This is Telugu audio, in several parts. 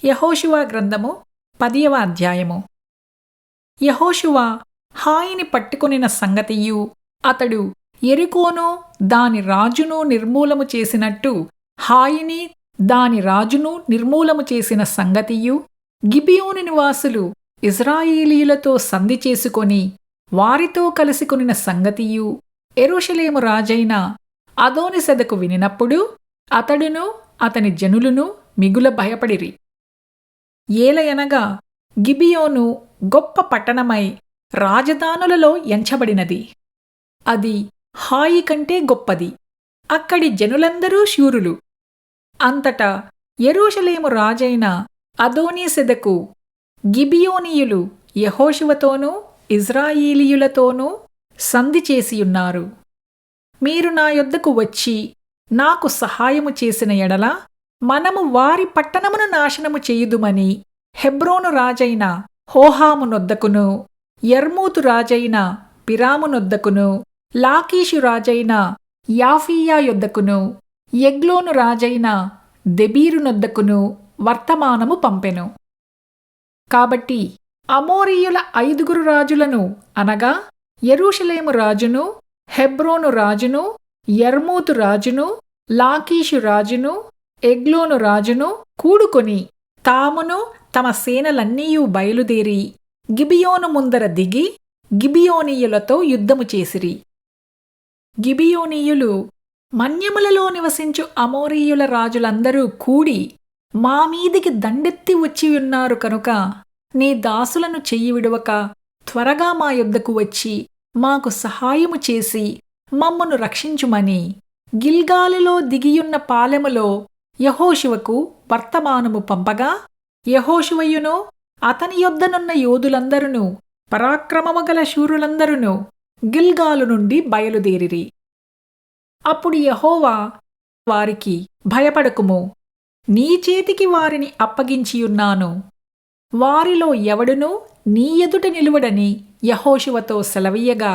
యెహోషువ గ్రంథము 10వ అధ్యాయము. యెహోషువ హాయిని పట్టుకొనిన సంగతియు, అతడు యెరికోను దాని రాజును నిర్మూలము చేసినట్టు హాయిని దాని రాజును నిర్మూలము చేసిన సంగతియు, గిబియోను నివాసులు ఇశ్రాయేలీయులతో సంధి చేసుకొని వారితో కలిసికొనిన సంగతియు యెరూషలేము రాజైన అదోనిసెదెకు వినినప్పుడు అతడును అతని జనులును మిగుల భయపడిరి. ఏలయనగా గిబియోను గొప్ప పట్టణమై రాజధానులలో ఎంచబడినది. అది హాయి కంటే గొప్పది. అక్కడి జనులందరూ శూరులు. అంతటా యెరూషలేము రాజైన అదోనీసెదెకు గిబియోనీయులు యెహోషువతోనూ ఇశ్రాయేలీయులతోనూ సంధి చేసియున్నారు. మీరు నా యొద్దకు వచ్చి నాకు సహాయము చేసిన ఎడల మనము వారి పట్టణమును నాశనము చేయుదుమని హెబ్రోను రాజైన హోహాము నొద్దకును, యర్మూతు రాజైన పిరాము నొద్దకును, లాకీషు రాజైన యాఫీయా యొద్దకును, ఎగ్లోను రాజైన దెబీరు నొద్దకును వర్తమానము పంపెను. కాబట్టి అమోరీయుల 5 రాజులను అనగా యెరూషలేము రాజును, హెబ్రోను రాజును, యర్మూతు రాజును, లాకీషు రాజును, ఎగ్లోను రాజును కూడుకొని తామును తమ సేనలన్నీయూ బయలుదేరి గిబియోను ముందర దిగి గిబియోనీయులతో యుద్ధము చేసిరి. గిబియోనీయులు మన్యములలో నివసించు అమోరీయుల రాజులందరూ కూడి మా మీదికి దండెత్తి వచ్చియున్నారు కనుక నీ దాసులను చెయ్యి విడువక త్వరగా మా యొద్దకు వచ్చి మాకు సహాయము చేసి మమ్మును రక్షించుమని గిల్గాలులో దిగియున్న పాలెములో యెహోషువకు వర్తమానము పంపగా, యెహోషువయును అతని యొద్దనున్న యోధులందరును పరాక్రమము గల శూరులందరును గిల్గాలు నుండి బయలుదేరిరి. అప్పుడు యెహోవా వారికి, భయపడకుము, నీ చేతికి వారిని అప్పగించియున్నాను. వారిలో ఎవడునూ నీ ఎదుట నిలువడని యెహోషువతో సెలవీయగా,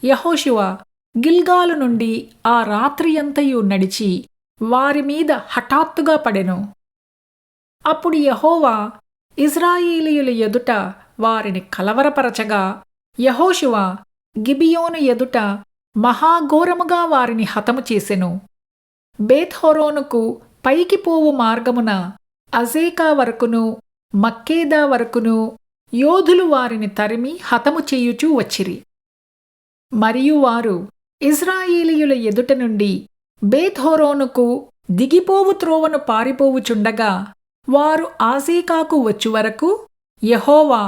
యెహోషువ గిల్గాలు నుండి ఆ రాత్రియంతయు నడిచి వారిమీద హఠాత్తుగా పడెను. అప్పుడు యెహోవా ఇశ్రాయేలీయుల ఎదుట వారిని కలవరపరచగా, యెహోషువ గిబియోను ఎదుట మహాఘోరముగా వారిని హతము చేసెను. బేత్‌హోరోనుకు పైకి పోవు మార్గమున అజేకా వరకును మక్కేదా వరకును యోధులు వారిని తరిమి హతము చేయుచూ వచ్చిరి. మరియు వారు ఇశ్రాయేలీయుల ఎదుట నుండి బేత్‌హోరోనుకు దిగిపోవు త్రోవను పారిపోవుచుండగా వారు ఆజేకాకు వచ్చువరకు యెహోవా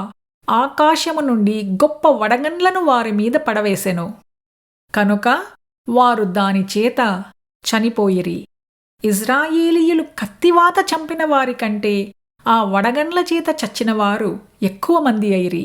ఆకాశము నుండి గొప్ప వడగండ్లను వారి మీద పడవేసెను. కనుక వారు దానిచేత చనిపోయిరి. ఇశ్రాయేలీయులు కత్తివాత చంపిన వారికంటే ఆ వడగండ్ల చేత చచ్చినవారు ఎక్కువ మంది అయిరి.